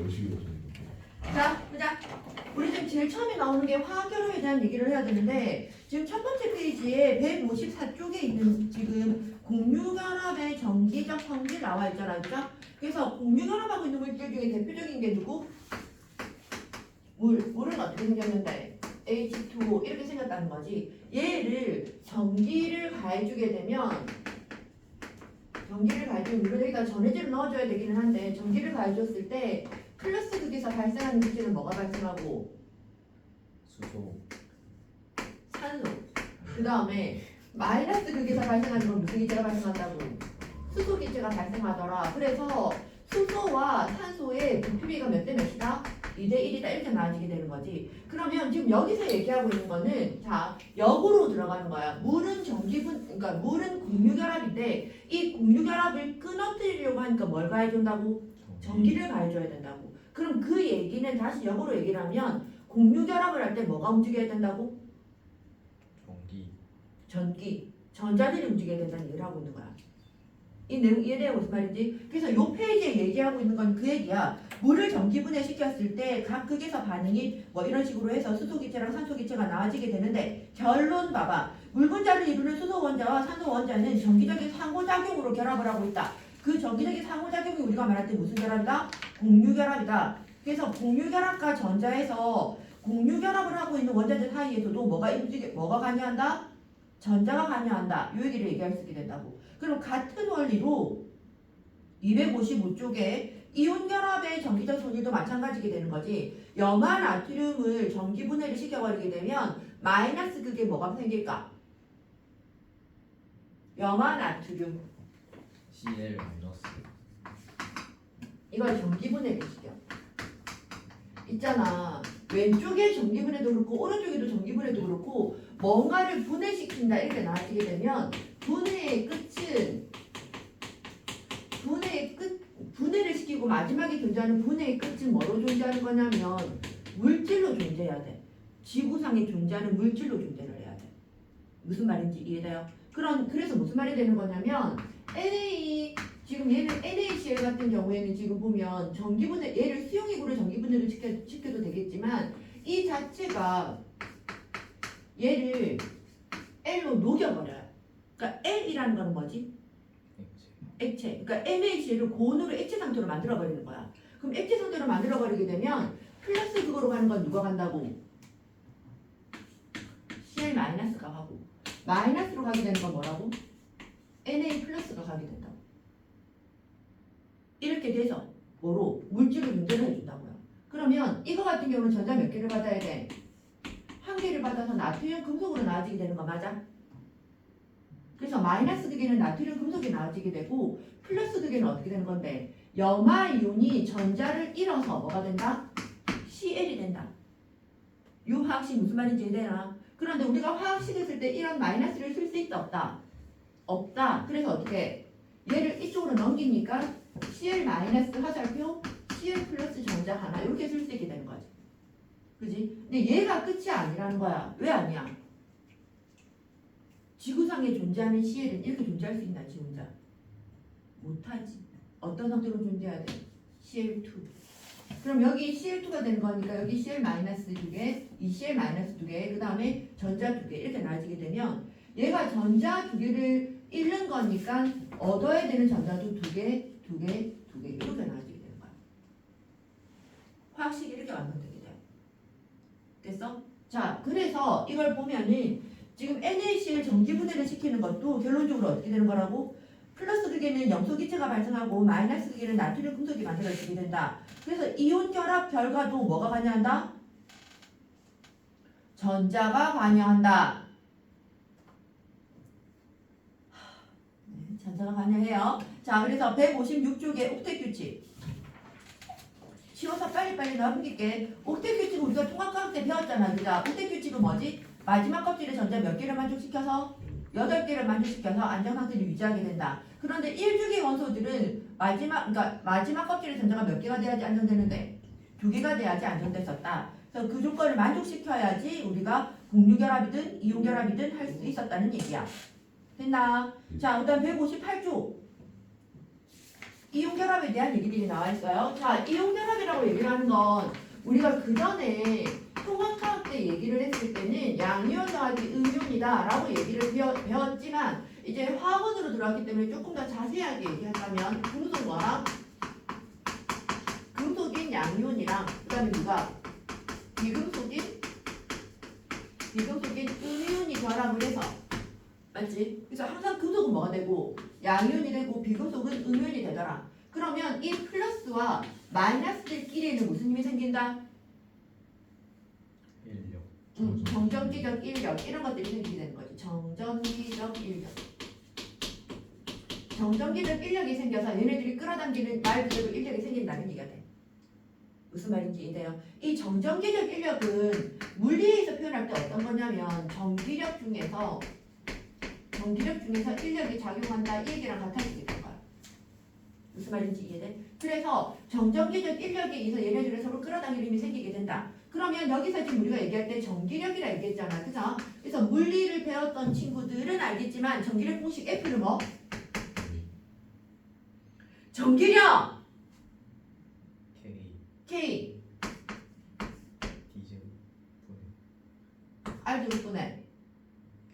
의식이거든요. 자, 보자. 우리 지금 제일 처음에 나오는 게 화학결합에 대한 얘기를 해야 되는데 지금 첫 번째 페이지에 154쪽에 있는 지금 공유결합의 정기적 성질 나와 있잖아, 그죠? 그래서 공유결합하고 있는 물질 중에 대표적인 게 누구? 물은 어떻게 생겼는데? H2O 이렇게 생겼다는 거지. 얘를 전기를 가해주게 되면 물론 여기다 전해질을 넣어줘야 되기는 한데 전기를 가해줬을 때 플러스 극에서 발생하는 물질은 뭐가 발생하고? 수소. 산소. 그 다음에 마이너스 극에서 발생하는 건 무슨 기체가 발생한다고? 수소 기체가 발생하더라. 그래서 수소와 산소의 부피비가 몇 대 몇이다? 2대 1이다 이렇게 나눠지게 되는 거지. 그러면 지금 여기서 얘기하고 있는 거는 자 역으로 들어가는 거야. 물은 그러니까 물은 공유결합인데 이 공유결합을 끊어뜨리려고 하니까 뭘 가해준다고? 전기를 가해줘야 된다고. 그럼 그 얘기는 다시 역으로 얘기를 하면 공유결합을 할 때 뭐가 움직여야 된다고? 전기, 전자들이 움직여야 된다는 얘기를 하고 있는 거야. 이 내용 이해돼요? 무슨 말인지? 그래서 이 페이지에 얘기하고 있는 건 그 얘기야. 물을 전기분해 시켰을 때 각 극에서 반응이 뭐 이런 식으로 해서 수소기체랑 산소기체가 나와지게 되는데 결론 봐봐. 물 분자를 이루는 수소 원자와 산소 원자는 전기적인 상호작용으로 결합을 하고 있다. 그 전기적인 상호작용이 우리가 말할 때 무슨 결합이다? 공유결합이다. 그래서 공유결합과 전자에서 공유결합을 하고 있는 원자들 사이에서도 뭐가 관여한다? 전자가 관여한다. 이 얘기를 얘기할 수 있게 된다고. 그럼 같은 원리로 255쪽에 이온결합의 전기적 성질도 마찬가지게 되는 거지. 염화 나트륨을 전기분해를 시켜버리게 되면 마이너스 극에 뭐가 생길까? 염화 나트륨 Cl-. 이걸 전기분해를 시켜. 있잖아. 왼쪽에 전기분해도 그렇고 오른쪽에도 전기분해도 그렇고 뭔가를 분해시킨다 이렇게 나와지게 되면 분해의 끝은 분해를 시키고 마지막에 존재하는 분해의 끝은 뭐로 존재하는 거냐면 물질로 존재해야 돼. 지구상에 존재하는 물질로 존재를 해야 돼. 무슨 말인지 이해돼요? 그래서 무슨 말이 되는 거냐면 지금 얘는 NaCl 같은 경우에는 지금 보면 전기분해 얘를 수용액으로 전기분해를 시켜도 되겠지만 이 자체가 얘를 L로 녹여버려요. 그러니까 L이라는 거는 뭐지? 액체. 그러니까 NaCl을 고온으로 액체 상태로 만들어버리는 거야. 그럼 액체 상태로 만들어버리게 되면 플러스 극으로 가는 건 누가 간다고? Cl-가 가고 마이너스로 가게 되는 건 뭐라고? Na+가 가게 된다고. 이렇게 돼서 뭐로? 물질을 존재를 해준다고요. 그러면 이거 같은 경우는 전자 몇 개를 받아야 돼? 한 개를 받아서 나트륨 금속으로 나와지게 되는 거 맞아? 그래서 마이너스 극에는 나트륨 금속이 나와지게 되고 플러스 극에는 어떻게 되는 건데 염화 이온이 전자를 잃어서 뭐가 된다? Cl이 된다. 이 화학식 무슨 말인지 이해되나? 그런데 우리가 화학식 했을 때 이런 마이너스를 쓸 수 있다 없다? 없다. 그래서 어떻게 얘를 이쪽으로 넘기니까 Cl- 화살표 Cl 플러스 전자 하나 이렇게 쓸 수 있게 되는 거지. 그지? 근데 얘가 끝이 아니라는 거야. 왜 아니야? 지구상에 존재하는 Cl은 이렇게 존재할 수 있나? 지 혼자? 못하지. 어떤 상태로 존재해야 돼? Cl2. 그럼 여기 Cl2가 되는 거니까 여기 Cl-2개, 이 Cl-2개, 그 다음에 전자 2개 이렇게 나눠지게 되면 얘가 전자 2개를 잃는 거니까 얻어야 되는 전자도 2개 이렇게 나눠지게 되는 거야. 화학식이 이렇게 완성되게 돼요. 됐어? 자, 그래서 이걸 보면은 지금 NaCl 전기분해를 시키는 것도 결론적으로 어떻게 되는 거라고? 플러스 극에는 염소기체가 발생하고 마이너스 극에는 나트륨 금속이 만들어지게 된다. 그래서 이온 결합 결과도 뭐가 관여한다? 전자가 관여한다. 전자가 관여해요. 자, 그래서 156쪽에 옥텟 규칙. 쉬워서 빨리빨리 넘길게. 옥텟 규칙은 우리가 통합과학 때 배웠잖아. 그죠? 옥텟 규칙은 뭐지? 마지막 껍질에 전자 몇 개를 만족시켜서 8개를 만족시켜서 안정상태를 유지하게 된다. 그런데 1주기 원소들은 마지막 껍질에 전자가 몇 개가 돼야지 안정되는데 2개가 돼야지 안정됐었다. 그래서 그 조건을 만족시켜야지 우리가 공유결합이든 이온결합이든 할 수 있었다는 얘기야. 됐나? 자, 그 다음 158조. 이용결합에 대한 얘기들이 나와 있어요. 자, 이용결합이라고 얘기를 하는 건 우리가 그 전에 통합화학 때 얘기를 했을 때는 양이온 더하기 음이온이다라고 얘기를 배웠지만 이제 화학원으로 들어왔기 때문에 조금 더 자세하게 얘기하자면 금속인 양이온이랑 그다음에 누가 비금속인 음이온이 결합을 해서 맞지? 그래서 항상 금속은 뭐가 되고 양이온이 되고 비금속은 음이온이 되더라. 그러면 이 플러스와 마이너스들끼리는 무슨 힘이 생긴다? 인력. 정전기적 인력 이런 것들이 생기게 되는 거지. 정전기적 인력. 정전기적 인력이 생겨서 얘네들이 끌어당기는 말 그대로 인력이 생긴다는 얘기가 돼. 무슨 말인지 이해돼요? 이 정전기적 인력은 물리에서 표현할 때 어떤 거냐면 전기력 중에서 인력이 작용한다 이 얘기랑 같아지게 될 거야. 무슨 말인지 이해돼? 그래서 정전기적 인력에 의해서 얘네들을 서로 끌어당기는 힘이 생기게 된다. 그러면 여기서 지금 우리가 얘기할 때 전기력이라 얘기했잖아. 그죠? 그래서 물리를 배웠던 친구들은 알겠지만 전기력 공식 F는 뭐? 전기력! K. K 디젤. 분해. R제곱분의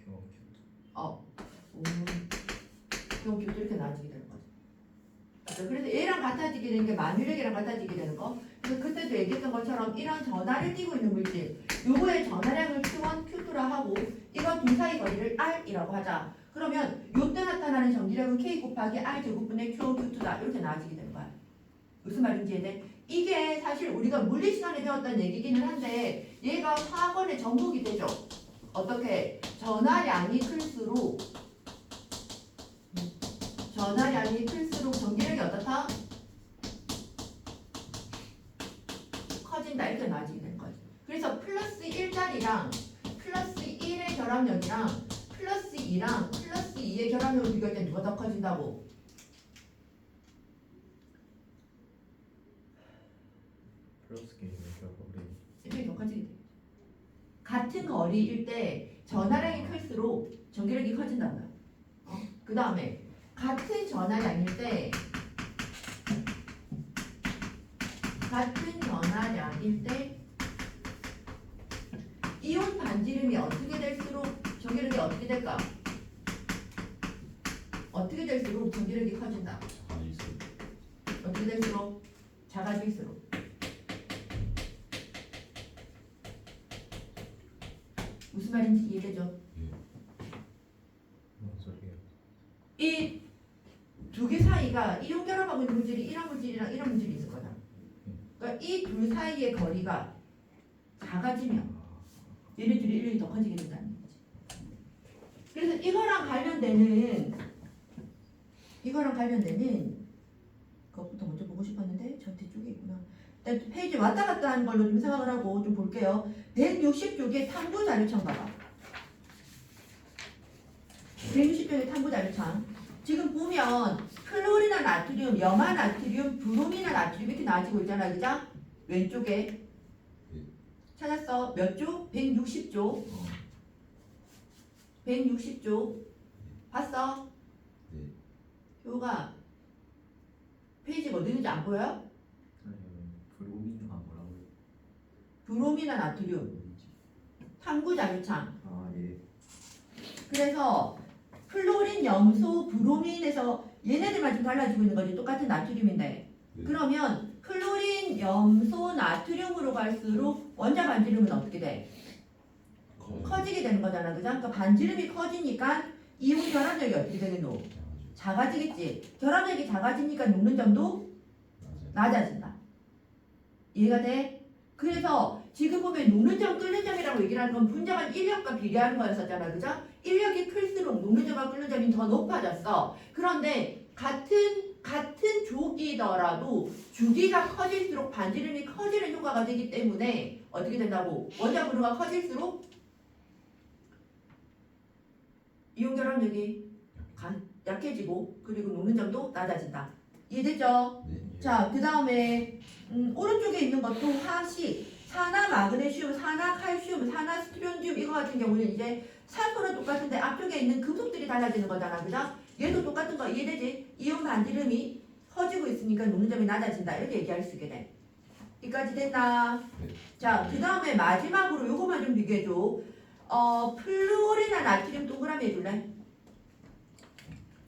Q. 기호기도 이렇게 나눠지게 되는 거죠. 맞죠? 그래서 얘랑 같아지게 되는 게 만유력이랑 같아지게 되는 거. 그래서 그때도 얘기했던 것처럼 이런 전하를 띠고 있는 물질, 요거의 전하량을 Q1, Q2라 하고 이거 둘 사이 거리를 R이라고 하자. 그러면 요때 나타나는 전기력은 K 곱하기 R 제곱분의 Q1, Q2다. 이렇게 나눠지게 되는 거야. 무슨 말인지 이해돼? 이게 사실 우리가 물리 시간에 배웠던 얘기기는 한데 얘가 화학원의 전목이 되죠. 어떻게? 전하량이 클수록 전기력이 어떻다? 커진다. 이렇게 나눠지게 되는 거지. 그래서 플러스 1짜리랑 플러스 1의 결합력이랑 플러스 2랑 플러스 2의 결합력을 비교할 때 누가 더 커진다고? 플러스 K는 결국 이렇게 더 커지게 돼. 같은 거리일 때 전하량이 클수록 전기력이 커진다는 거야. 그 다음에 같은 전하량일 때 이온 반지름이 어떻게 될수록 전기력이 어떻게 될까? 어떻게 될수록 전기력이 커진다. 어떻게 될수록? 작아질수록. 무슨 말인지 이해되죠? 뭔 소리야? 이 두 개 사이가 이온 결합하고 있는 물질이 이런 물질이랑 이런 물질이 있을 거다. 그러니까 이 둘 사이의 거리가 작아지면 얘네들이 인력이 더 커지게 된다는 거지. 그래서 이거랑 관련되는 그것부터 먼저 보고 싶었는데 저 뒤쪽에 있구나. 일단 페이지 왔다 갔다 하는 걸로 좀 생각을 하고 좀 볼게요. 160쪽에 탐구 자료창 봐봐. 160쪽에 탐구 자료창. 지금 보면 클로리나 나트륨, 염화 나트륨, 브로미나 나트륨 이렇게 나와지고 있잖아. 그죠? 왼쪽에. 찾았어? 몇 쪽? 160쪽. 160쪽. 봤어? 네. 효가 페이지가 어디 있는지 안 보여요? 브로미가 뭐라고요? 브로미나 나트륨. 탐구 자료창. 예. 그래서 클로린, 염소, 브로민에서 얘네들만 좀 달라지고 있는 거지. 똑같은 나트륨인데. 네. 그러면 클로린, 염소, 나트륨으로 갈수록 원자 반지름은 어떻게 돼? 커지게 되는 거잖아. 그죠? 그러니까 반지름이 커지니까 이온 결합력이 어떻게 되겠노? 작아지겠지. 결합력이 작아지니까 녹는 점도 낮아진다. 이해가 돼? 그래서 지금 보면 녹는 점, 끓는 점이라고 얘기를 하는 건 분자간 인력과 비례하는 거였었잖아. 그죠? 인력이 클수록 녹는 점과 끓는 점이 더 높아졌어. 그런데 같은 조기더라도 주기가 커질수록 반지름이 커지는 효과가 되기 때문에 어떻게 된다고? 원자 분호가 커질수록 이온 결합력이 약해지고 그리고 녹는 점도 낮아진다. 이해됐죠? 네. 자, 그 다음에 오른쪽에 있는 것도 화학식 산화 마그네슘, 산화 칼슘, 산화 스트론디움 이거 같은 경우는 이제 산소는 똑같은데 앞쪽에 있는 금속들이 달라지는 거잖아. 그죠? 얘도 똑같은 거 이해되지? 이온 반지름이 커지고 있으니까 녹는 점이 낮아진다. 이렇게 얘기할 수 있게 돼. 여기까지 됐나? 네. 자, 그 다음에 마지막으로 요거만 좀 비교해줘. 플루오린화 나트륨 동그라미 해줄래?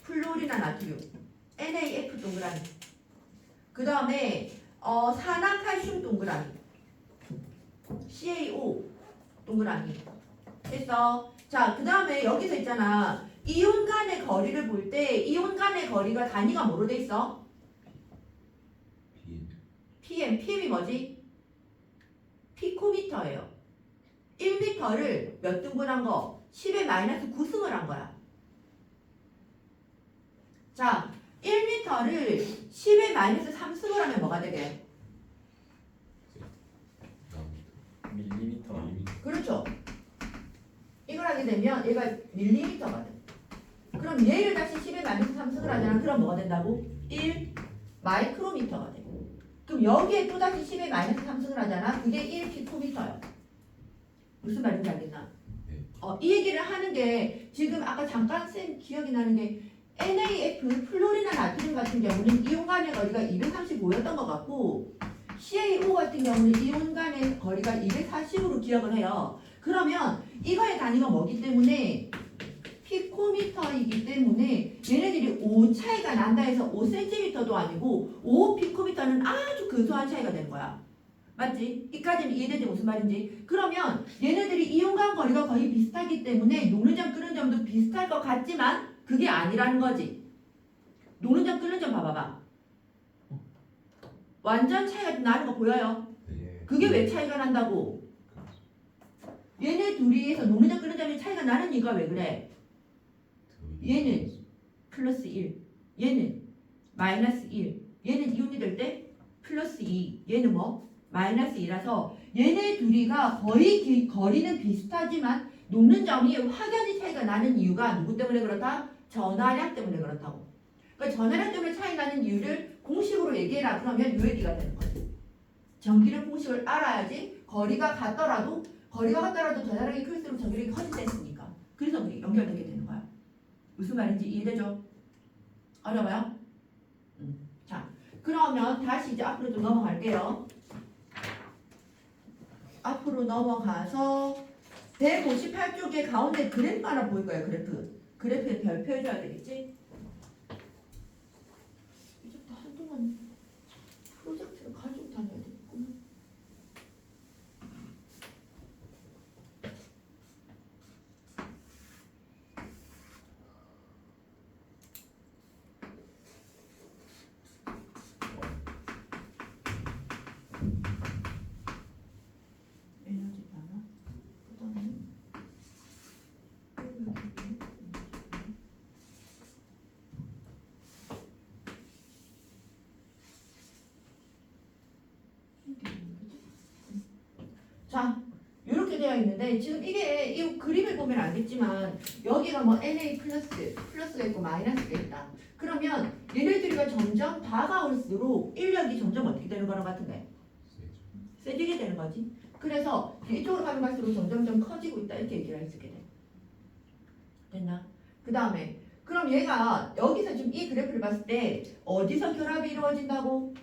플루오린화 나트륨. NaF 동그라미. 그 다음에 산화칼슘 동그라미. CaO 동그라미. 됐어? 자, 그 다음에 여기서 있잖아. 이온 간의 거리를 볼 때 이온 간의 거리가 단위가 뭐로 돼 있어? PM이 뭐지? 피코미터예요. 1m를 몇 등분한 거? 10의 마이너스 9승을 한 거야. 자, 1m를 10의 마이너스 3승을 하면 뭐가 되게? 밀리미터. 그렇죠. 이걸 하게 되면 얘가 밀리미터가 돼. 그럼 얘를 다시 10의 마이너스 3승을 하잖아. 그럼 뭐가 된다고? 1 마이크로미터가 돼. 그럼 여기에 또다시 10의 마이너스 3승을 하잖아. 그게 1 피코미터야. 무슨 말인지 알겠나? 네. 이 얘기를 하는 게 지금 아까 잠깐 쌤 기억이 나는 게 NaF 플로리나 나트륨 같은 경우는 이온 간의 거리가 235였던 것 같고 CaO 같은 경우는 이온 간의 거리가 240으로 기억을 해요. 그러면 이거의 단위가 뭐기 때문에 피코미터이기 때문에 얘네들이 5 차이가 난다 해서 5cm도 아니고 5 피코미터는 아주 근소한 차이가 되는 거야. 맞지? 이까지는 이해되지 무슨 말인지? 그러면 얘네들이 이온간 거리가 거의 비슷하기 때문에 녹는 점 끓는 점도 비슷할 것 같지만 그게 아니라는 거지. 녹는 점 끓는 점 봐봐봐. 완전 차이가 좀 나는 거 보여요? 네. 그게 왜 차이가 난다고? 얘네 둘이서 녹는 점 끓는 점이 차이가 나는 이유가 왜 그래? 얘는 플러스 1, 얘는 마이너스 1, 얘는 이온이 될 때 플러스 2, 얘는 뭐? 마이너스 2라서 얘네 둘이가 거의 거리는 비슷하지만 녹는 점이 확연히 차이가 나는 이유가 누구 때문에 그렇다? 전하량 때문에 그렇다고. 그러니까 전하량 때문에 차이 나는 이유를 공식으로 얘기해라. 그러면 요 얘기가 되는 거지. 전기력 공식을 알아야지 거리가 같더라도 전하량이 클수록 전기력이 커진다 했으니까. 그래서 연결되게 되는 거야. 무슨 말인지 이해되죠? 어려워요? 자, 그러면 다시 이제 앞으로 좀 넘어갈게요. 앞으로 넘어가서 158쪽에 가운데 그래프 하나 보일 거예요. 그래프에 별표 해줘야 되겠지? 이제부터 한동안 프로젝트를 가지고 다녀야 되겠구나. 에너지 변화, 그다음에 자, 이렇게 되어 있는데 지금 이게 이 그림을 보면 알겠지만 여기가 뭐 Na 플러스가 있고 마이너스가 있다. 그러면 얘네들이가 점점 다가올수록 인력이 점점 어떻게 되는 거랑 같은데? 세지게 되는 거지. 그래서 이쪽으로 가면 갈수록 점점 커지고 있다 이렇게 얘기를 할 수 있게 돼. 됐나? 그 다음에 그럼 얘가 여기서 지금 이 그래프를 봤을 때 어디서 결합이 이루어진다고?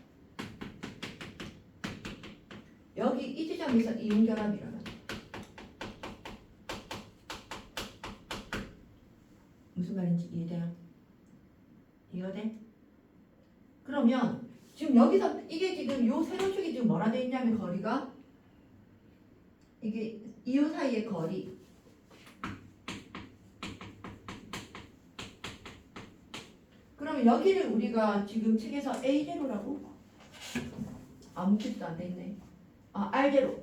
여기 이 지점에서 이온 결합이 일어나. 무슨 말인지 이해돼요? 이해돼? 그러면 지금 여기서 이게 지금 요 세로축이 지금 뭐라 돼 있냐면 거리가 이게 이온 사이의 거리 그러면 여기를 우리가 지금 책에서 A0라고 아무 뜻도 안 돼 있네. R0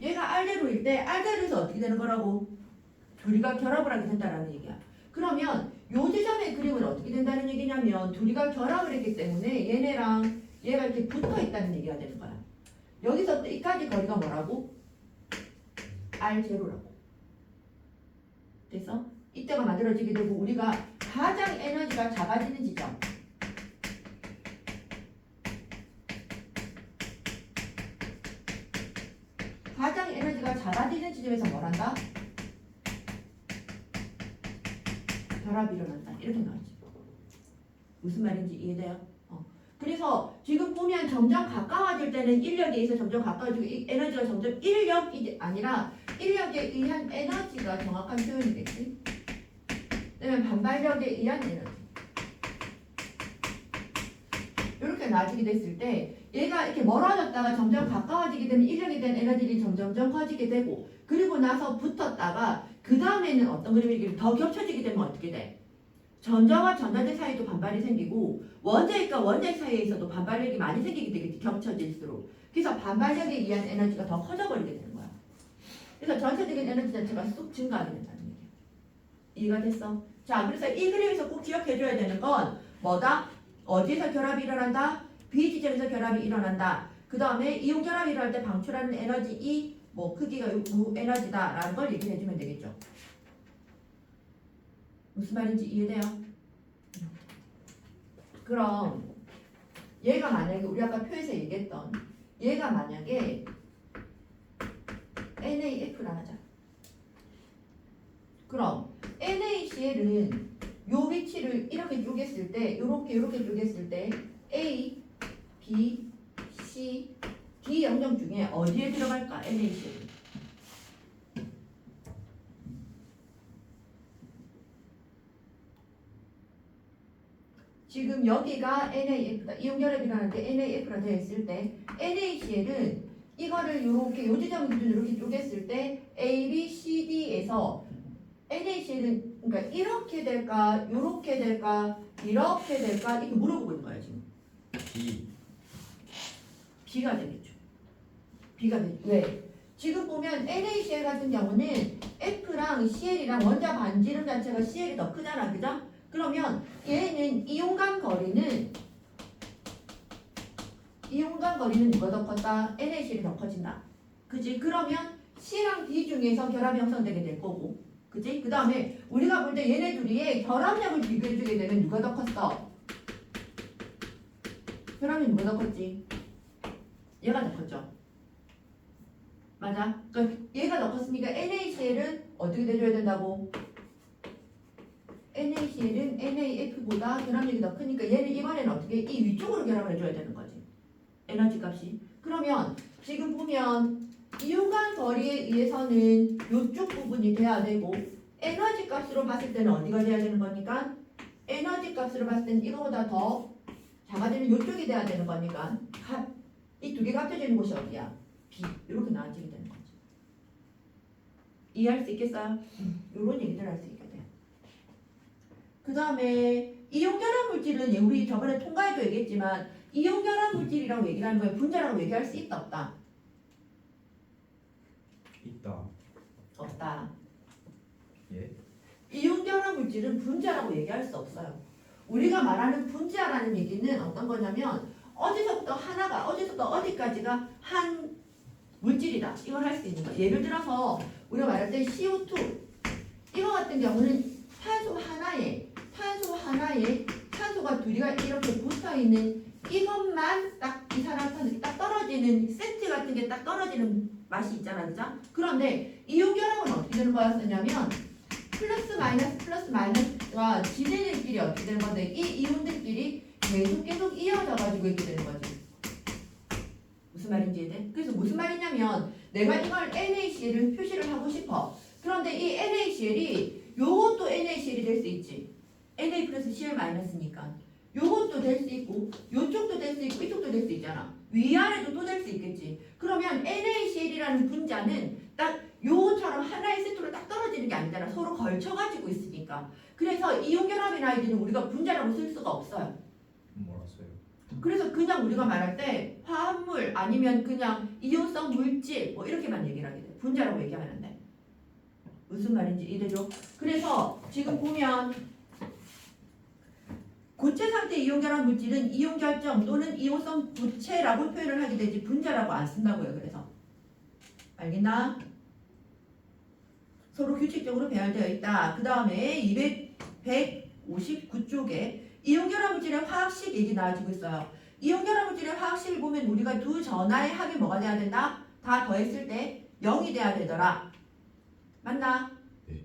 얘가 R0일 때 R0에서 어떻게 되는 거라고? 둘이가 결합을 하게 된다라는 얘기야. 그러면 요 지점의 그림은 어떻게 된다는 얘기냐면 둘이가 결합을 했기 때문에 얘네랑 얘가 이렇게 붙어 있다는 얘기가 되는 거야. 여기서부터 이까지 거리가 뭐라고? R0라고. 됐어? 이때가 만들어지게 되고 우리가 가장 에너지가 작아지는 지점 가장 에너지가 작아지는 지점에서 뭘 한다? 결합이 일어난다. 이렇게 나오지. 무슨 말인지 이해돼요? 그래서 지금 보면 점점 가까워질 때는 인력에 의해서 점점 가까워지고 이 에너지가 점점 인력이 아니라 인력에 의한 에너지가 정확한 표현이겠지. 그다음에 반발력에 의한 에너지. 이렇게 나아지게 됐을 때 얘가 이렇게 멀어졌다가 점점 가까워지게 되면 인력에 대한 에너지들이 점점점 커지게 되고 그리고 나서 붙었다가 그 다음에는 어떤 그림이 더 겹쳐지게 되면 어떻게 돼? 전자와 전자재 사이도 반발이 생기고 원자핵과 원자핵 사이에서도 반발력이 많이 생기게 되겠지 겹쳐질수록. 그래서 반발력에 의한 에너지가 더 커져버리게 되는 거야. 그래서 전체적인 에너지 자체가 쑥 증가하게 된다는 얘기야. 이해가 됐어? 자, 그래서 이 그림에서 꼭 기억해줘야 되는 건 뭐다? 어디에서 결합이 일어난다? B지점에서 결합이 일어난다. 그 다음에 이온 결합이 일어날 때 방출하는 에너지 E 뭐 크기가 무 에너지다라는 걸 얘기해주면 되겠죠. 무슨 말인지 이해돼요? 그럼 얘가 만약에 우리 아까 표에서 얘기했던 얘가 만약에 NaF라 하자. 그럼 NaCl은 요 위치를 이렇게 쪼갰을 때 요렇게 쪼갰을 때 A, B, C, D 영역 중에 어디에 들어갈까? NaCl은 지금 여기가 NaF다. 이온결합이 일어나는데 NaF가 되어 있을 때 NaCl은 이거를 요렇게 요 지점 기준으로 이렇게 쪼갰을 때 A, B, C, D에서 NaCl은 그러니까 이렇게 될까, 요렇게 될까, 이렇게 될까 이거 물어보고 있는 거야 지금. B. B가 되겠죠. B가 되죠. 왜? 지금 보면 NaCl 같은 경우는 F랑 Cl이랑 원자 반지름 자체가 Cl이 더 크잖아, 그죠? 그러면 얘는 이온간 거리는 누가 더 컸다? NaCl이 더 커진다. 그지? 그러면 C랑 D 중에서 결합이 형성되게 될 거고. 그지? 그 다음에 우리가 볼 때 얘네 둘이의 결합력을 비교해주게 되면 누가 더 컸어? 결합이 누가 더 컸지? 얘가 더 컸죠. 맞아? 그러니까 얘가 더 컸으니까 NaCl은 어떻게 돼줘야 된다고? NaCl은 NaF보다 결합력이 더 크니까 얘는 이번에는 어떻게 이 위쪽으로 결합을 해줘야 되는 거지. 에너지 값이. 그러면 지금 보면 이온간 거리에 의해서는 이쪽 부분이 돼야 되고 에너지 값으로 봤을 때는 어디가 돼야 되는 거니까 에너지 값으로 봤을 때는 이거보다 더 작아지는 이쪽이 돼야 되는 거니까 이 두 개가 합쳐지는 곳이 어디야? B. 이렇게 나눠지게 되는 거지. 이해할 수 있겠어요? 이런 얘기들 할 수 있게 돼요. 그 다음에 이온결합 물질은 우리 저번에 통과에도 얘기했지만 이온결합 물질이라고 얘기를 하는 거예요. 분자라고 얘기할 수 있다 없다? 있다. 없다. 예. 이온결합 물질은 분자라고 얘기할 수 없어요. 우리가 말하는 분자라는 얘기는 어떤 거냐면 어디서부터 어디까지가 한 물질이다. 이걸 할 수 있는 거예요. 예를 들어서 우리가 말할 때 CO2 이거 같은 경우는 탄소 하나에 탄소가 둘이가 이렇게 붙어있는 이것만 딱 이 사람한테 딱 떨어지는 세트 같은 게 딱 떨어지는 맛이 있잖아, 그죠? 그런데 이온결합은 어떻게 되는 거였었냐면 플러스 마이너스와 지대들끼리 어떻게 되는 건데 이 이온들끼리 계속 이어져 가지고 있게 되는 거지. 무슨 말인지 이해돼? 그래서 무슨 말이냐면 내가 이걸 NaCl을 표시를 하고 싶어. 그런데 이 NaCl이 요것도 NaCl이 될 수 있지. Na 플러스 Cl 마이너스니까 요것도 될 수 있고 요쪽도 될 수 있고 이쪽도 될 수 있잖아. 위아래도 또 될 수 있겠지. 그러면 NaCl이라는 분자는 딱 요처럼 하나의 세트로 딱 떨어지는 게 아니잖아. 서로 걸쳐가지고 있으니까. 그래서 이온결합인 아이들은 우리가 분자라고 쓸 수가 없어요. 몰랐어요. 그래서 그냥 우리가 말할 때 화합물 아니면 그냥 이온성 물질 뭐 이렇게만 얘기를 하게 돼. 분자라고 얘기하면 안 돼. 무슨 말인지 이해되죠? 그래서 지금 보면 고체 상태 이온결합 물질은 이온결정 또는 이온성 부체라고 표현을 하게 되지 분자라고 안 쓴다고요. 그래서 알겠나? 서로 규칙적으로 배열되어 있다. 그 다음에 159쪽에 이온결합 물질의 화학식 얘기 나와지고 있어요. 이온결합 물질의 화학식을 보면 우리가 두 전하의 합이 뭐가 돼야 된다? 다 더했을 때 0이 돼야 되더라. 맞나? 네.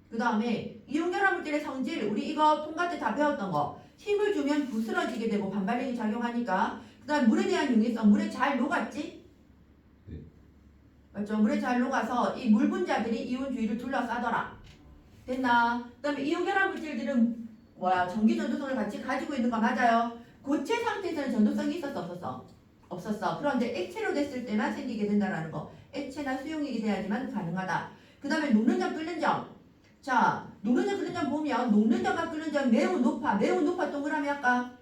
그 다음에 이온결합 물질의 성질 우리 이거 통과 때 다 배웠던 거 힘을 주면 부스러지게 되고 반발력이 작용하니까. 그 다음 물에 대한 용이성, 물에 잘 녹았지? 네. 맞죠? 물에 잘 녹아서 이 물 분자들이 이온 주위를 둘러싸더라. 됐나? 그 다음에 이온 결합 물질들은 전기 전도성을 같이 가지고 있는 거 맞아요? 고체 상태에서는 전도성이 있었어 없었어? 없었어. 그런데 액체로 됐을 때만 생기게 된다라는 거. 액체나 수용액이 돼야지만 가능하다. 그 다음에 녹는 점 끓는 점. 자, 녹는 점 끓는 점 보면 녹는 점과 끓는 점 매우 높아. 매우 높아 동그라미 할까?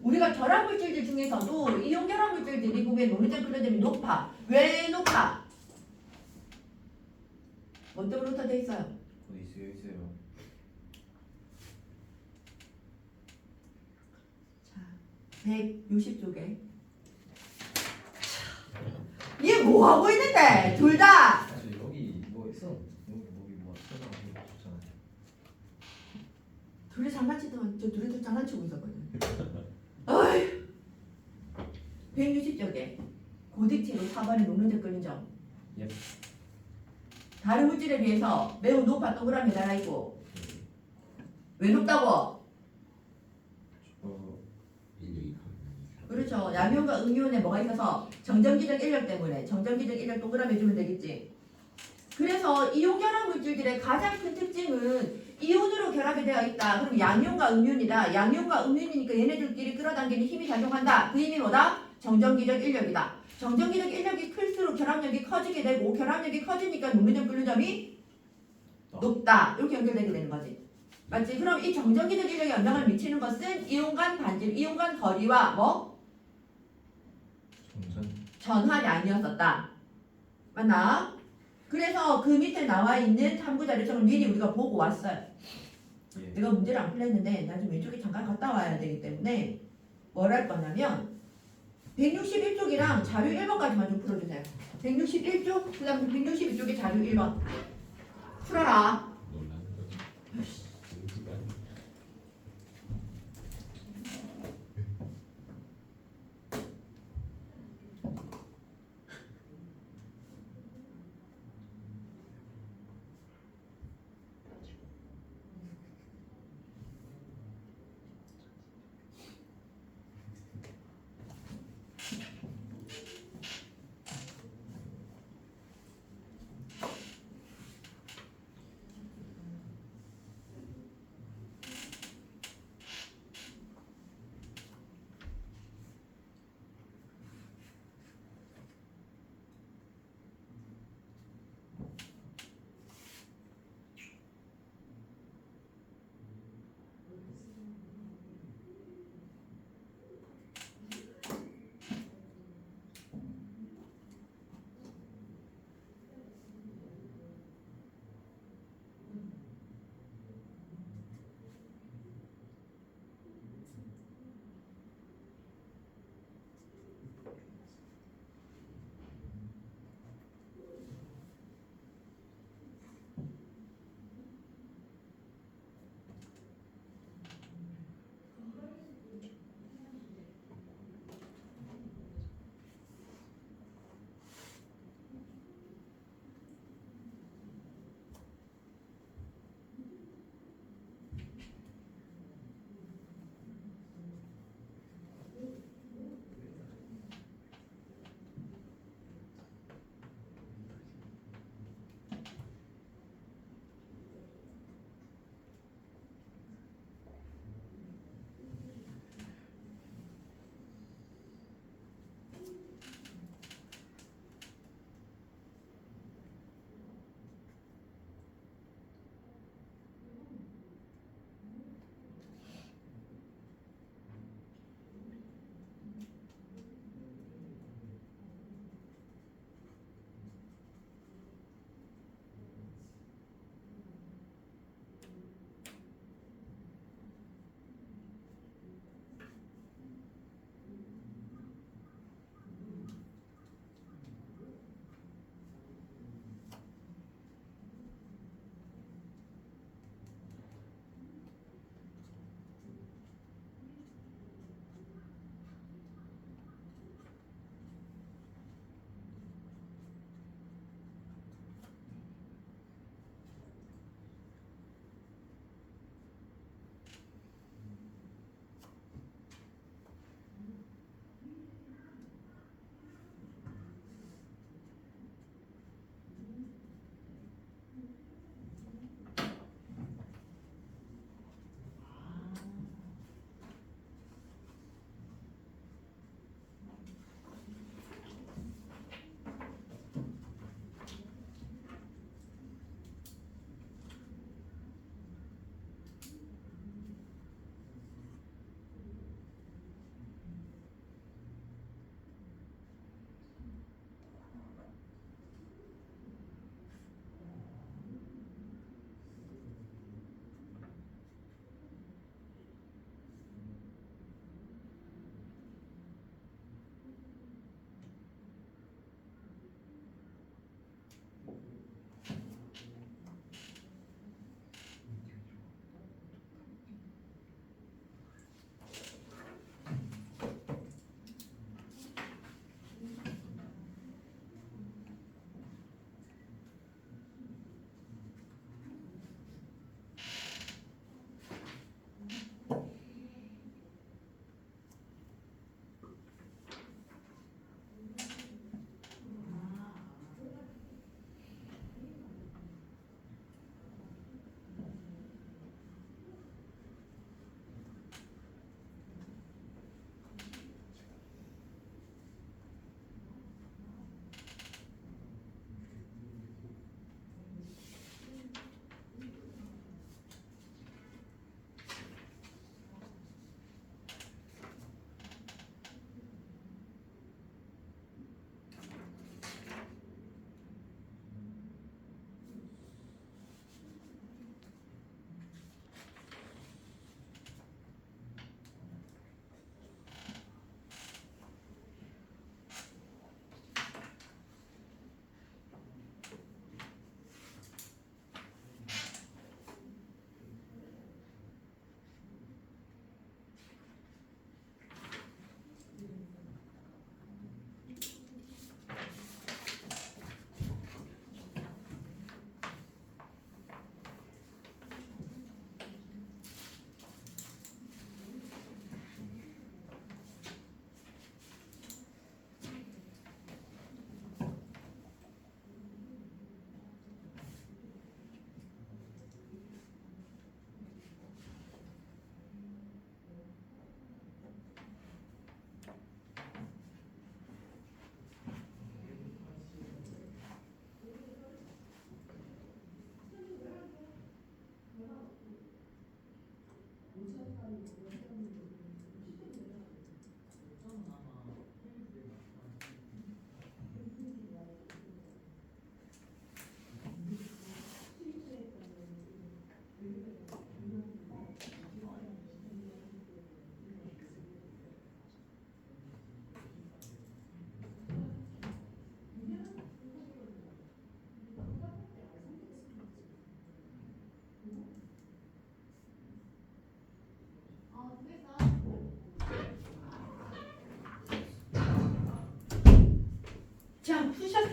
우리가 결합 물질들 중에서도 이온 결합 물질들이 보면 녹는 점 끓는 점이 높아. 왜 높아? 뭐 때문에 돼 있어요? 어디 있어요? 160쪽에. 얘 뭐 하고 있는데? 둘 다. 사실 여기 뭐 있어? 여기 뭐 써놔. 둘이 장난치더만 저 둘이도 장난치고 있었거든. 어이. 160쪽에 고딕체로 4번에 녹는 점 끓는 점. 예. 다른 물질에 비해서 매우 높아 동그라미 달아 있고. 왜 높다고? 인력이 그렇죠. 양이온과 음이온에 뭐가 있어서 정전기적 인력 때문에 정전기적 인력 동그라미 해주면 되겠지. 그래서 이온 결합 물질들의 가장 큰 특징은 이온으로 결합이 되어 있다. 그럼 양이온과 음이온이다. 양이온과 음이온이니까 얘네들끼리 끌어당기는 힘이 작용한다. 그 힘이 뭐다? 정전기적 인력이다. 정전기적 인력이 클수록 결합력이 커지게 되고 결합력이 커지니까 녹는 점 끓는 점이 높다. 이렇게 연결되게 되는 거지. 맞지? 그럼 이 정전기적 인력에 영향을 미치는 것은 이온 간 반질, 이온 간 거리와 뭐? 전하량이었었다. 맞나? 그래서 그 밑에 나와 있는 탐구 자료처럼 미리 우리가 보고 왔어요. 예. 내가 문제를 안 풀렸는데 나 좀 왼쪽에 잠깐 갔다 와야 되기 때문에 뭘 할 거냐면 161쪽이랑 자료 1번까지만 좀 풀어주세요. 161쪽, 그 다음에 162쪽에 자료 1번 풀어라. 놀라는 거지.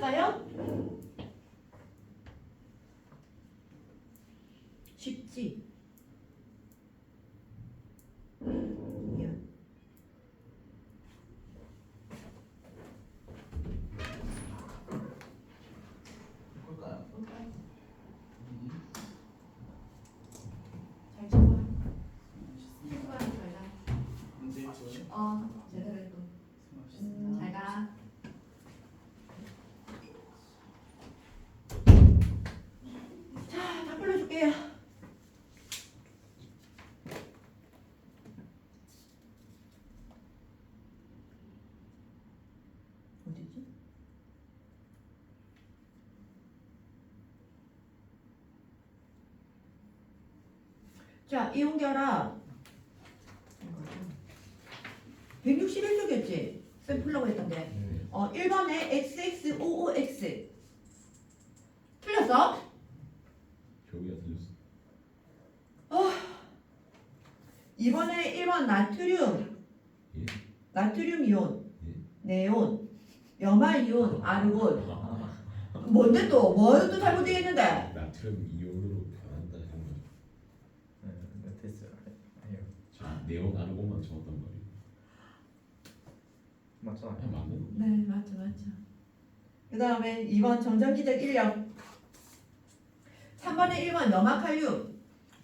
틀렸어요? 쉽지? 미안. 볼까요? 잘 쳐봐. 친구랑 잘 가. 문제 있어요? 제대로 했고. 잘 가. 자, 다 불러줄게요. 어디지? 자, 이온결합 161쪽이었지? 쌤 풀라고 했던 게. 네. 1번에 XXOOX 틀렸어? 저기가 틀렸어. 2번에 1번 나트륨 예? 나트륨 이온 예? 네온 염화 이온 아르곤 뭔데 또? 뭐도 잘못되겠는데? 나트륨 이온으로 변한다 이런 거죠. 네, 됐어요. 아니요. 지금 네온 아르곤만 적었단 말이에요. 맞잖아요. 그냥 맞는 거. 네 맞죠. 그 다음에 2번 정전기적 인력 3번에 1번 염화칼륨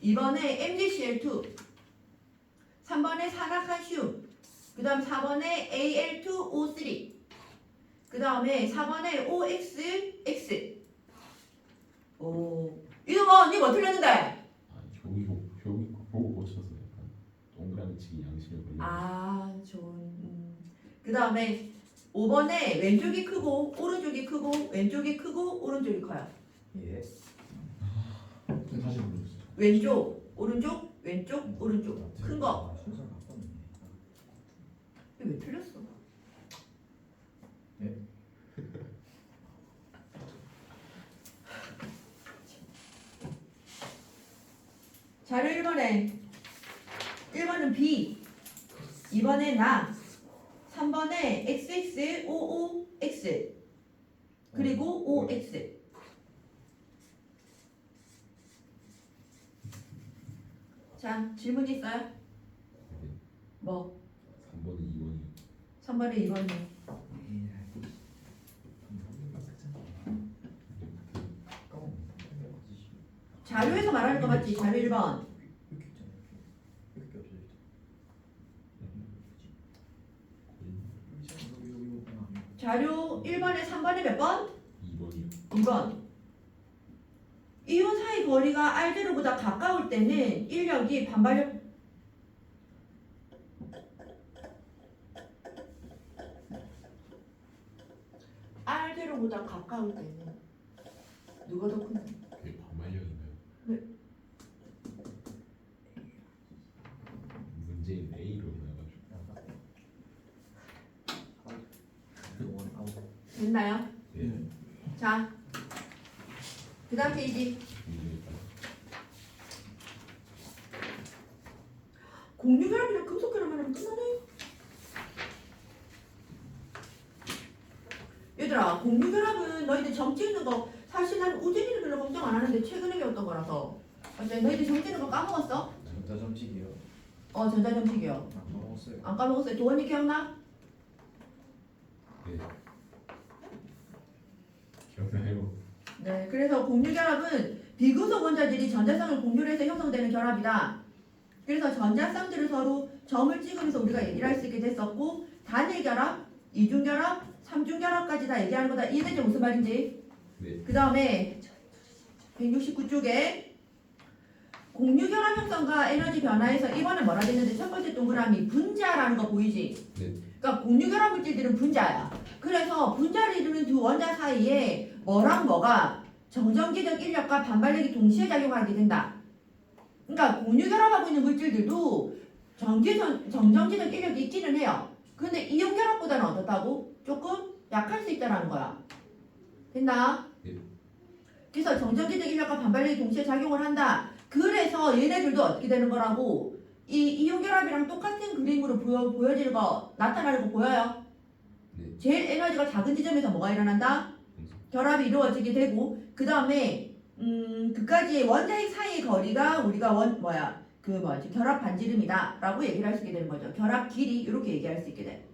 2번에 MgCl2 3번에 산화칼슘 그 다음 4번에 Al2O3 그 다음에 4번에 OXX 이거 뭐 니뭐 틀렸는데? 아니 저기 보고 고쳐서 약간 동그라미 치기 양심에 걸려. 좋은 그 다음에 5번에 왼쪽이 크고 오른쪽이 크고 왼쪽이 크고 오른쪽이 커요. 예. 다시 불러주세요. 왼쪽 오른쪽 왼쪽 오른쪽 큰 거. 순서 바꿨네. 이거 왜 틀렸어? 네. 자료 1번은 B 2번에 나 3번에 XXOOX 그리고 OX 자 질문 있어요? 네. 뭐? 3번은 2번이요. 3번에 2번이 자료에서 말하는 거 맞지? 자료 1번 자료 1번에 3번에 몇 번? 2번이요. 2번 이온 사이 거리가 R제로보다 가까울 때는 인력이 반발력 R제로보다 가까울 때는 누가 더 큰데? 그게 반발력인가요? 네. 문제인 A로 나가지고. 됐나요? 네. 자, 그 다음 페이지 문제니까. 공유결합이랑 금속결합만 하면 끝나네. 얘들아, 공유결합은 너희들 점 찍는 거 사실 난 우진이를 별로 걱정 안 하는데 최근에 배웠던 거라서 근데 너희들 점 찍는 거 까먹었어? 전자점식이요. 전자점식이요. 안 먹었어요. 안 까먹었어요. 도원이 기억나? 네. 기억나요? 네, 그래서 공유결합은 비금속 원자들이 전자성을 공유를 해서 형성되는 결합이다. 그래서 전자쌍들을 서로 점을 찍으면서 우리가 얘기를 할 수 있게 됐었고 단일결합, 이중결합, 삼중결합까지 다 얘기하는 거다. 이해되죠? 무슨 말인지? 네. 그 다음에 169쪽에 공유결합 형성과 에너지 변화에서 1번은 뭐라 됐는데 첫 번째 동그라미 분자라는 거 보이지? 네. 그러니까 공유결합 물질들은 분자야. 그래서 분자를 이루는 두 원자 사이에 뭐랑 뭐가 정전기적 인력과 반발력이 동시에 작용하게 된다. 그러니까 공유결합하고 있는 물질들도 정전기적 인력이 있기는 해요. 근데 이온결합보다는 어떻다고? 조금 약할 수 있다는 거야. 됐나? 네. 그래서 정전기적 인력과 반발력이 동시에 작용을 한다. 그래서 얘네들도 어떻게 되는 거라고? 이 이온결합이랑 똑같은 그림으로 보여지는 거 나타나는 거 보여요? 네. 제일 에너지가 작은 지점에서 뭐가 일어난다? 결합이 이루어지게 되고 그 다음에 그까지의 원자핵 사이의 거리가 우리가 결합 반지름이다라고 얘기를 할 수 있게 되는 거죠. 결합 길이 이렇게 얘기할 수 있게 돼.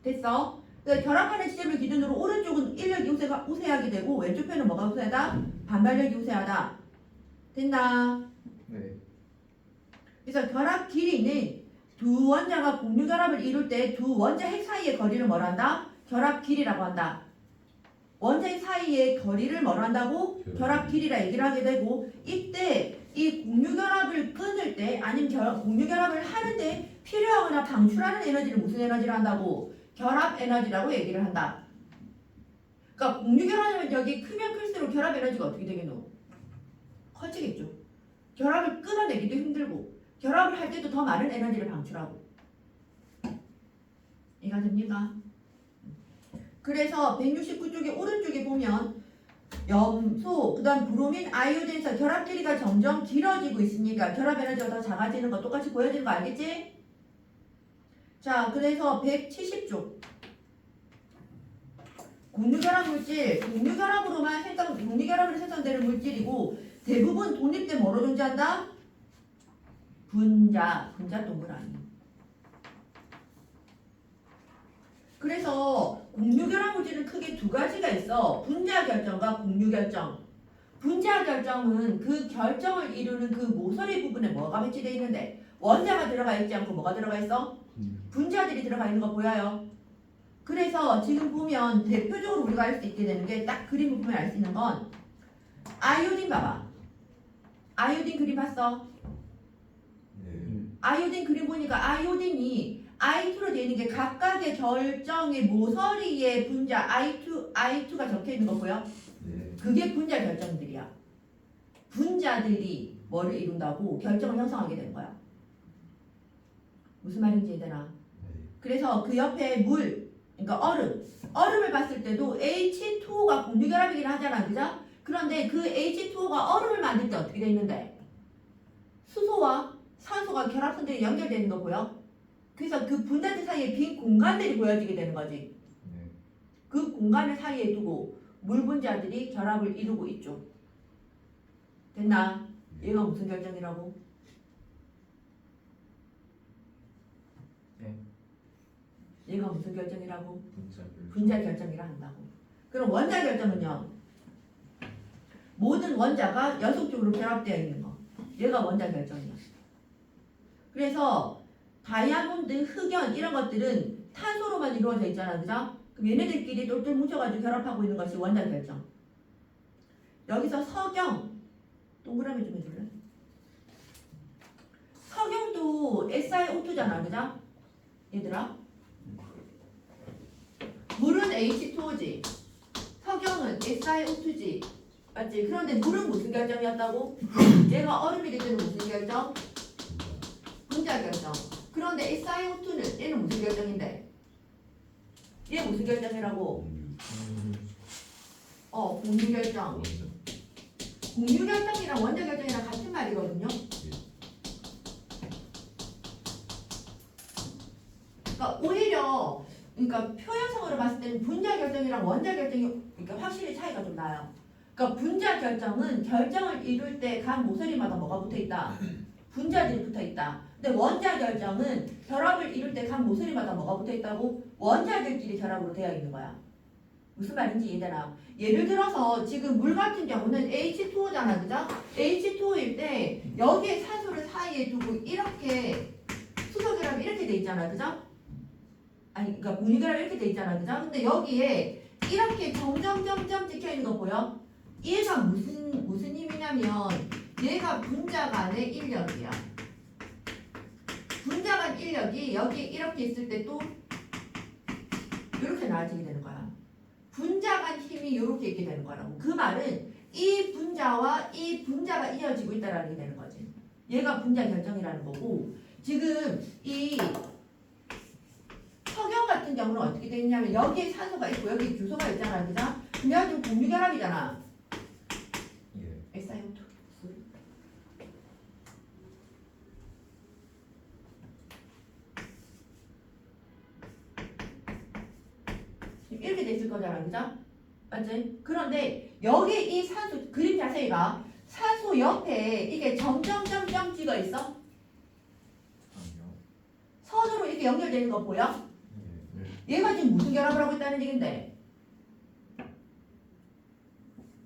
됐어? 그러니까 결합하는 지점을 기준으로 오른쪽은 인력이 우세하게 되고 왼쪽 편은 뭐가 우세하다? 반발력이 우세하다. 됐나? 네. 그래서 결합 길이는 두 원자가 공유 결합을 이룰 때 두 원자 핵 사이의 거리를 뭐라 한다? 결합 길이라고 한다. 원자 핵 사이의 거리를 뭐라 한다고? 결합 길이라 얘기를 하게 되고 이때 이 공유 결합을 끊을 때 아니면 공유 결합을 하는데 필요하거나 방출하는 에너지를 무슨 에너지를 한다고? 결합 에너지라고 얘기를 한다. 그러니까 공유 결합 여기 크면 클수록 결합 에너지가 어떻게 되겠노? 커지겠죠. 결합을 끊어내기도 힘들고 결합을 할 때도 더 많은 에너지를 방출하고. 이해가 됩니까? 그래서 169쪽의 오른쪽에 보면 염소, 그 다음 브로민, 아이오딘에서 결합 길이가 점점 길어지고 있으니까 결합 에너지가 더 작아지는 거 똑같이 보여지는 거 알겠지? 자, 그래서 170쪽 공유결합 물질, 공유결합으로 생성되는 물질이고 대부분 독립된 뭐로 존재한다? 분자 동그라미. 그래서 공유결합 물질은 크게 두 가지가 있어. 분자 결정과 공유 결정. 분자 결정은 그 결정을 이루는 그 모서리 부분에 뭐가 배치되어 있는데 원자가 들어가 있지 않고 뭐가 들어가 있어? 분자들이 들어가 있는 거 보여요? 그래서 지금 보면 대표적으로 우리가 알 수 있게 되는 게 딱 그림을 보면 알 수 있는 건 아이오딘 봐봐. 아이오딘 그림 봤어? 네. 아이오딘 그림 보니까 아이오딘이 I2로 되어 있는 게 각각의 결정의 모서리에 분자 I2가 적혀 있는 거 보여? 네. 그게 분자 결정들이야. 분자들이 뭐를 이룬다고 결정을 형성하게 되는 거야. 무슨 말인지 이해되나? 그래서 그 옆에 물, 그러니까 얼음을 봤을 때도 H2O가 공유결합이긴 하잖아, 그죠? 그런데 그 H2O가 얼음을 만들 때 어떻게 돼 있는데? 수소와 산소가 결합선들이 연결되어 있는 거 보여? 그래서 그 분자들 사이에 빈 공간들이 보여지게 되는 거지. 네. 그 공간을 사이에 두고 물 분자들이 결합을 이루고 있죠. 됐나? 얘가 무슨 결정이라고? 네. 얘가 무슨 결정이라고? 분자별. 분자 결정이라 한다고. 그럼 원자 결정은요? 모든 원자가 연속적으로 결합되어 있는 거. 얘가 원자 결정이야. 그래서 다이아몬드, 흑연 이런 것들은 탄소로만 이루어져 있잖아, 그죠? 그럼 얘네들끼리 똘똘 뭉쳐가지고 결합하고 있는 것이 원자 결정. 여기서 석영 동그라미 좀 해줄래? 석영도 SiO2잖아, 그죠? 얘들아. 물은 H2O지. 석영은 SiO2지. 맞지? 그런데 물은 무슨 결정이었다고? 얘가 얼음이 될 때는 무슨 결정? 분자 결정. 그런데 SiO2는 얘는 무슨 결정인데? 얘 무슨 결정이라고? 공유 결정. 공유 결정이랑 원자 결정이랑 같은 말이거든요. 그러니까 오히려 표현상으로 봤을 때는 분자 결정이랑 원자 결정이 확실히 차이가 좀 나요. 그러니까 분자 결정은 결정을 이룰 때 각 모서리마다 뭐가 붙어 있다? 분자들이 붙어 있다. 근데 원자 결정은 결합을 이룰 때 각 모서리마다 뭐가 붙어 있다고? 원자들끼리 결합으로 되어 있는 거야. 무슨 말인지 이해되나? 예를 들어서 지금 물 같은 경우는 H2O잖아, 그죠? H2O일 때 여기에 산소를 사이에 두고 이렇게 수소 결합이 이렇게 돼 있잖아, 그죠? 아니, 그러니까 공유 결합이 이렇게 돼 있잖아, 그죠? 근데 여기에 이렇게 점점점점 찍혀 있는 거 보여? 얘가 무슨 힘이냐면 얘가 분자 간의 인력이야. 분자 간 인력이 여기 이렇게 있을 때 또 이렇게 나아지게 되는 거야. 분자 간 힘이 이렇게 있게 되는 거라고. 그 말은 이 분자와 이 분자가 이어지고 있다라는 게 되는 거지. 얘가 분자 결정이라는 거고 지금 이 석영 같은 경우는 어떻게 되어 있냐면 여기에 산소가 있고 여기 규소가 있잖아, 그죠? 그래가지고 공유 결합이잖아. 예. SiO2. 이렇게 돼 있을 거잖아, 그죠? 맞지? 그런데 여기 이 산소 그림 자세히 봐. 산소 옆에 이게 점점점점 찍어 있어. 아니요. 선으로 이렇게 연결되는 거 보여? 예. 얘가 지금 무슨 결합을 하고 있다는 얘긴데?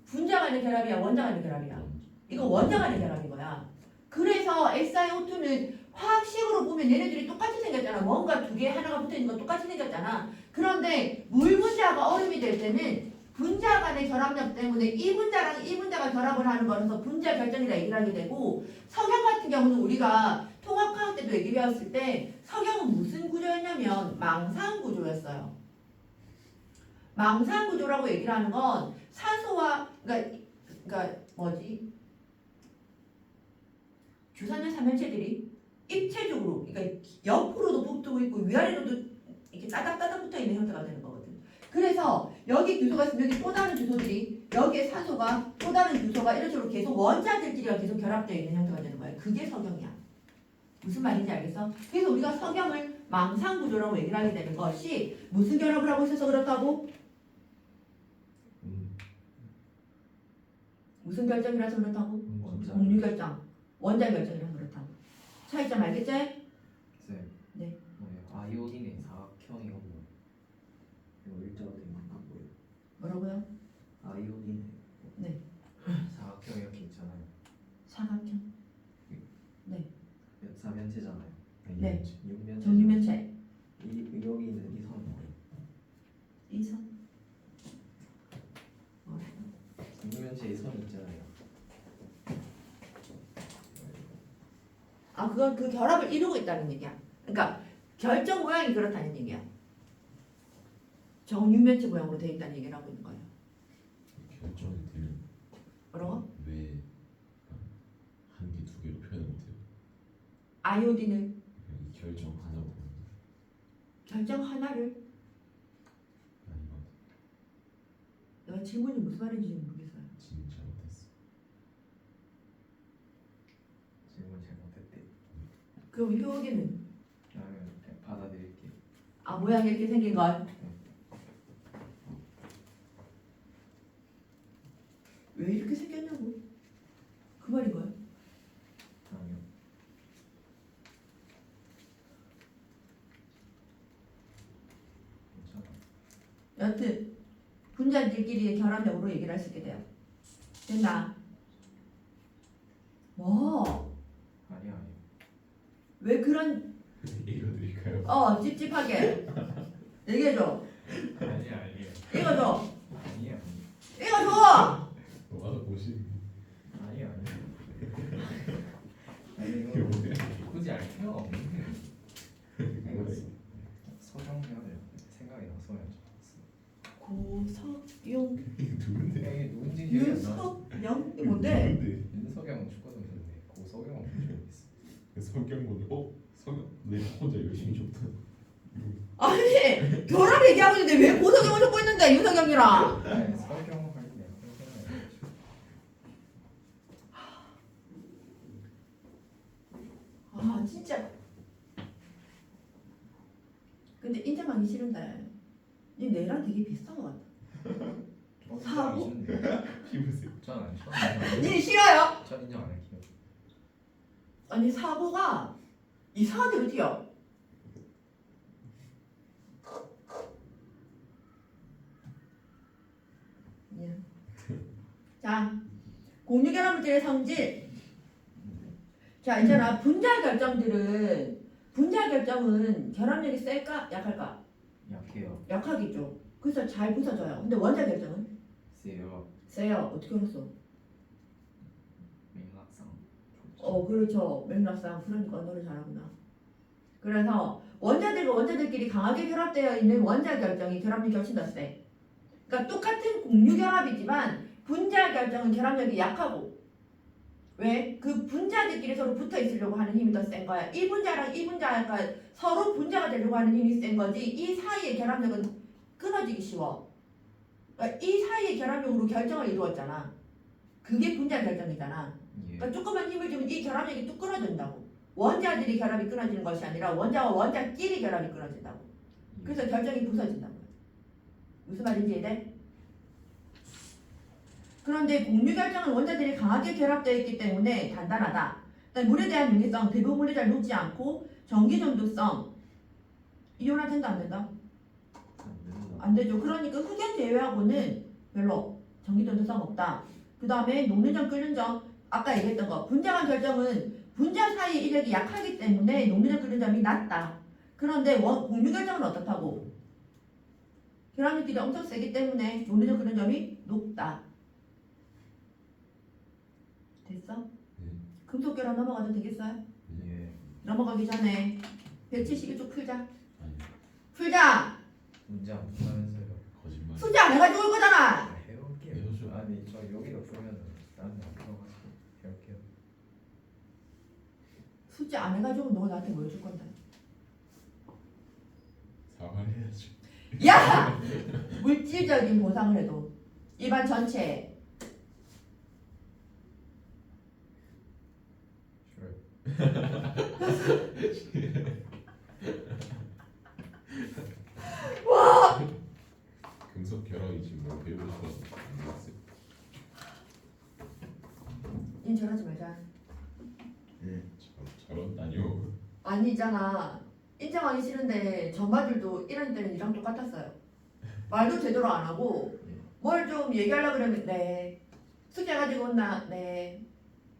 분자 간의 결합이야, 원자 간의 결합이야. 이거 원자 간의 결합인 거야. 그래서 SiO2는 화학식으로 보면 얘네들이 똑같이 생겼잖아. 뭔가 두 개 하나가 붙어 있는 거 똑같이 생겼잖아. 그런데 물 분자가 얼음이 될 때는 분자 간의 결합력 때문에 이 분자랑 이 분자가 결합을 하는 거라서 분자 결정이라 얘기를 하게 되고, 석영 같은 경우는 우리가 통합화학 때도 얘기 배웠을 때 석영은 무슨 구조였냐면 망상 구조였어요. 망상 구조라고 얘기를 하는 건 산소와 그러니까 뭐지? 주산열 삼연체들이 입체적으로 그러니까 옆으로도 붙고 있고 위아래로도 이렇게 따닥따닥 붙어 있는 형태가 되는 거거든. 그래서 여기 규소가 있으면 여기 또 다른 규소들이 여기에 산소가 또 다른 규소가 이런 식으로 계속 원자들끼리가 계속 결합되어 있는 형태가 되는 거야. 그게 석영이야. 무슨 말인지 알겠어? 그래서 우리가 석영을 망상 구조라고 얘기를 하게 되는 것이 무슨 결합을 하고 있어서 그렇다고? 무슨 결정이라서 그렇다고? 원자. 공유 결정, 원자 결정이라서 그렇다고. 차이점 알겠지? 쌤. 네. 뭐예요? 아이오딘의 사각형이고 이거 일자로 된 건가 뭐예요? 뭐라고요? 아이오딘의 네. 사각형 이렇게 있잖아요. 사각형, 사면체잖아요. 네. 육면체. 정유면체, 이 여기는 이 선은 뭐예요? 이선. 육면체에 선이 있잖아요. 아, 그건 그 결합을 이루고 있다는 얘기야. 그러니까 결정 모양이 그렇다는 얘기야. 정유면체 모양으로 되어 있다는 얘기를 하고 있는 거예요. 결정이 되면 뭐라고? 왜 한 개 두 개로 표현 못해요? 아이오딘을 그냥 이 결정 하나로 보는 거예요. 결정 하나를 아닌 것 같아요. 내가 질문이 무슨 말인지 모르겠어요. 진짜 못했어. 질문 잘못했대. 그럼 효기는 그러면 그냥 받아들일게. 아 모양이 이렇게 생긴 걸. 왜 이렇게 생겼냐고. 그 말인 거야. 아니요. 괜찮아. 여튼 분자들끼리의 결합력으로 얘기를 할 수 있게 돼요. 됐나? 뭐? 아니야. 왜 그런 읽어드릴까요? 찝찝하게 얘기해줘. 아니야. 읽어줘. 아니야. 읽어줘. 와서 보시. 아니야. 아니 이거 굳이 알 필요가 없는데. 이거 서정 해야 돼요. 생각이 나서 여쭤봤어. 고석용 누군데? 이게 누군지 기억이 안 나. 윤석영 이 뭔데? 누군데? 윤석영 축구 선수인데 고석영 모르겠어. 그 성경 보는 성경 내가 혼자 열심히 줬다. 아니 결합 얘기하고 있는데 왜 고석영을 적고 있는데 윤석영이랑. 아니 석영 할 때. 아 진짜. 근데 인정하기 싫은데 니 내랑 되게 비슷한 것 같아. 사고? 피부색. 전안 쳐. 니 싫어요? 전 인정 안 할게요. 아니 사고가 이상하게 어디야? 자, 공유결합물질의 성질. 자, 있잖아. 분자 결정은 결합력이 셀까? 약할까? 약해요. 약하겠죠. 그래서 잘 부서져요. 근데 원자 결정은 세요. 세요. 어떻게 알았어? 맥락상. 그렇죠. 맥락상. 그러니까 언어를 잘하구나. 그래서 원자들과 원자들끼리 강하게 결합되어 있는 원자 결정이 결합력이 훨씬 더 세. 그러니까 똑같은 공유 결합이지만 분자 결정은 결합력이 약하고. 왜? 그 분자들끼리 서로 붙어 있으려고 하는 힘이 더 센 거야. 이 분자랑 이 분자가 서로 분자가 되려고 하는 힘이 센 거지. 이 사이의 결합력은 끊어지기 쉬워. 그러니까 이 사이의 결합력으로 결정을 이루었잖아. 그게 분자 결정이잖아. 예. 그러니까 조금만 힘을 주면 이 결합력이 뚝 끊어진다고. 원자들이 결합이 끊어지는 것이 아니라 원자와 원자끼리 결합이 끊어진다고. 그래서 결정이 부서진다고. 무슨 말인지 이해돼? 그런데 공유 결정은 원자들이 강하게 결합되어 있기 때문에 단단하다. 그다음에 물에 대한 용이성, 대부분 물이 잘 녹지 않고 전기 전도성. 이온화 된다 안 된다? 안 된다. 안 되죠. 그러니까 흑연 제외하고는 별로 전기 전도성 없다. 그 다음에 녹는 점, 끓는 점 아까 얘기했던 거 분자간 결정은 분자 사이 이력이 약하기 때문에 녹는 점, 끓는 점이 낮다. 그런데 공유 결정은 어떻다고? 결합력들이 엄청 세기 때문에 녹는 점, 끓는 점이 높다. 됐어? 네. 금속 결합 넘어가도 되겠어요? 예. 넘어가기 전에 171쪽 풀자. 아니 풀자. 문제 안 푼다면서요. 거짓말. 숙제 안 해가지고 올 거잖아. 해올게요. 해오죠. 아니 저 여기다 풀면 나는 안 풀어가지고 해올게요. 숙제 안 해가지고 너 나한테 뭐 해줄 건데? 사과해야죠. 야! 물질적인 보상을 해도 입안 전체 Sure. 금속 결합이지 뭐 배우고 싶어서 안 봤어요. 인정하지 말자. 저런다뇨. 아니 있잖아. 인정하기 싫은데 전마들도 1학년 때는 이랑 똑같았어요. 말도 제대로 안 하고 뭘 좀 얘기하려고 그러면 네. 숙제 가지고 온나? 네.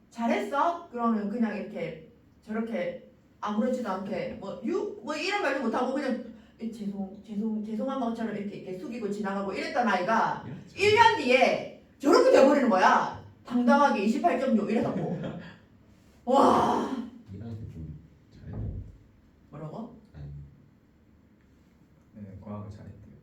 잘했어? 그러면 그냥 이렇게 저렇게 아무렇지도 않게 뭐 이런 말도 못하고 그냥 죄송한 것처럼 이렇게 숙이고 지나가고 이랬던 아이가 1년 뒤에 저렇게 돼버리는 거야. 당당하게 28.6 이래갖고 와 이랑도 좀 잘했네. 뭐라고? 아니 네, 과학을 잘했대요.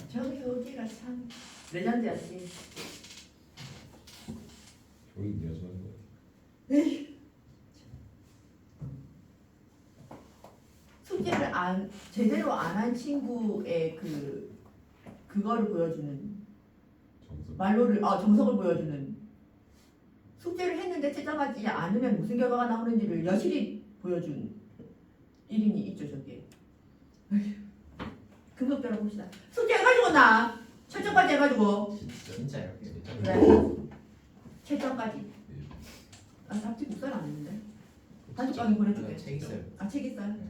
저 효기가 참 레전드였지. 효인 내가 좋아하는 것 같아. 숙제를 제대로 안 한 친구의 그거를 보여주는 정석을 보여주는 숙제를 했는데 채점하지 않으면 무슨 결과가 나오는지를 여실히 보여준 1인이 있죠 저게. 금속대로 봅시다. 숙제 해가지고 나 채점까지 해가지고 진짜 이렇게 그래 채점까지. 네. 나 답지 국사를 안 했는데 단톡방에 보내줄게. 책 있어요. 책 있어요? 네.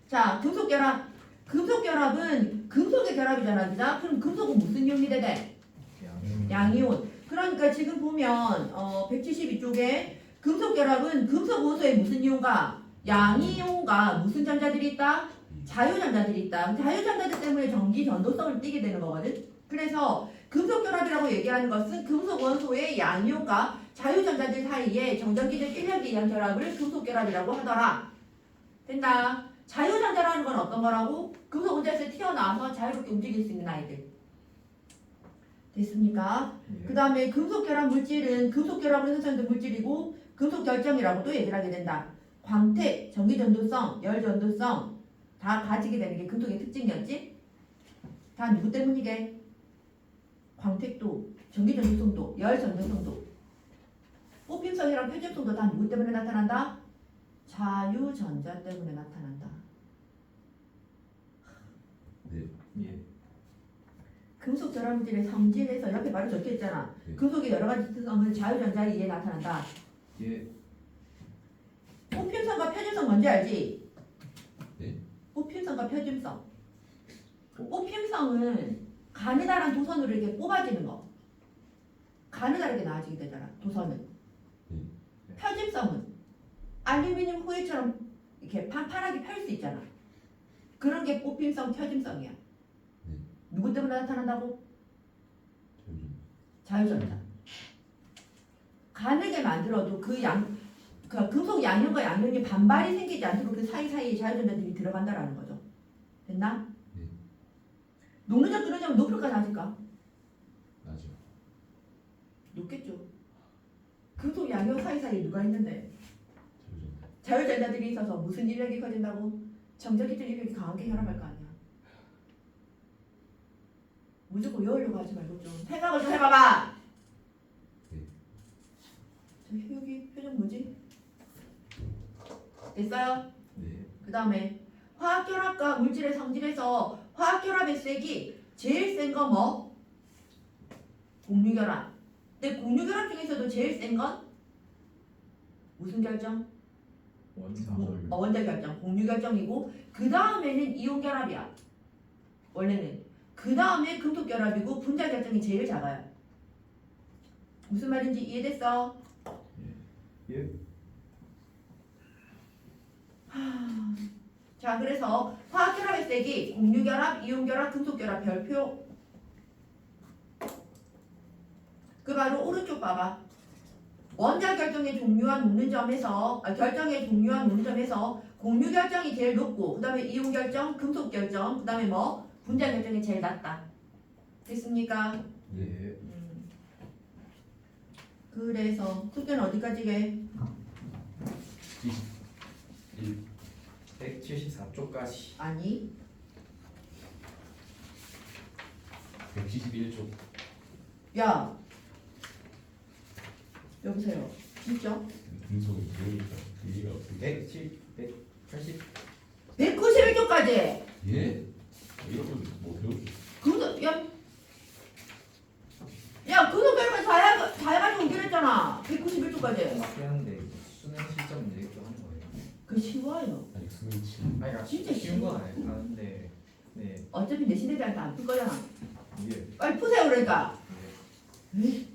자, 금속결합. 금속결합은 금속의 결합이잖아, 그죠? 그럼 금속은 무슨 이온이 되대? 양이온. 그러니까 지금 보면 172쪽에 금속결합은 금속 원소에 무슨 이온과 양이온과 무슨 전자들이 있다? 자유전자들이 있다. 자유전자들 때문에 전기 전도성을 띠게 되는 거거든. 그래서 금속결합이라고 얘기하는 것은 금속 원소의 양이온과 자유전자들 사이에 정전기적 인력에 의한 결합을 금속결합이라고 하더라. 된다. 자유전자라는 건 어떤 거라고? 금속 원자에서 튀어나와서 자유롭게 움직일 수 있는 아이들. 됐습니까? 그 다음에 금속결합 물질은 금속결합으로 생성된 물질이고 금속결정이라고도 얘기를 하게 된다. 광택, 전기전도성, 열전도성 다 가지게 되는 게 금속의 특징이었지? 다 누구 때문이게? 광택도, 전기전도성도, 열전도성도 뽑힘성이랑 표집성도 다 누구 때문에 나타난다? 자유전자 때문에 나타난다. 예. 금속 결합물질의 성질에서 옆에 바로 적혀 있잖아. 네. 금속의 여러 가지 특성은 자유전자에 의해 나타난다. 예. 뽑힘성과 표준성 뭔지 알지? 네. 뽑힘성과 표준성. 뽑힘성은 가느다란 도선으로 이렇게 뽑아지는 거. 가느다랗게 나아지게 되잖아. 도선은. 네. 표준성은 알루미늄 호일처럼 이렇게 판판하게 펼 수 있잖아. 그런 게 뽑힘성, 표준성이야. 네. 누구 때문에 나타난다고? 저기 자유전자. 가늘게 만들어도 그 금속 양면과 양면이 반발이 생기지 않도록 그 사이사이에 자유전자들이 들어간다라는 거죠. 됐나? 네. 녹는 점 끓는 점 높을까 낮을까? 나죠. 높겠죠. 금속 양면 사이사이에 누가 있는데 저기 자유전자들이 있어서 무슨 인력이 커진다고? 정전기적 인력이 강하게 결합할 거 아니야. 무조건 여으려고 하지 말고 좀 생각을 좀 해봐봐. 네. 저 효기 표정 뭐지? 됐어요? 네. 그 다음에 화학결합과 물질의 성질에서 화학결합의 색이 제일 센 거 뭐? 공유결합. 근데 공유결합 중에서도 제일 센 건 무슨 결정? 원자. 원자 결정, 공유 결정이고 그 다음에는 이온 결합이야. 원래는 그 다음에 금속 결합이고 분자 결정이 제일 작아요. 무슨 말인지 이해됐어? 예. 자, 그래서 화학 결합의 색이 공유 결합, 이온 결합, 금속 결합 별표. 그 바로 오른쪽 봐봐. 원자 결정의 종류와 녹는 점에서 결정의 종류와 녹는 점에서 공유 결정이 제일 높고 그 다음에 이온 결정, 금속 결정, 그 다음에 뭐 분자 결정이 제일 낮다. 됐습니까? 예. 그래서 숙제는 어디까지 해? 174쪽까지. 아니 171쪽. 야 여보세요 진짜? 금속이 그러니까 이해가 어떻게 180. 191쪽까지 예? 이러면 뭐 배우지? 금속 야 금속 결합은 다 해가지고 오기로 했잖아 191쪽까지 맞긴 한데 수능 실점 문제 있고 하는 거예요. 그 쉬워요 아니 수능치. 아니 그러니까 진짜 쉬운 건 아닌데. 네. 어차피 내신 대장도 안 풀 거잖아 이게 빨리 푸세요 그러니까 네. 에이,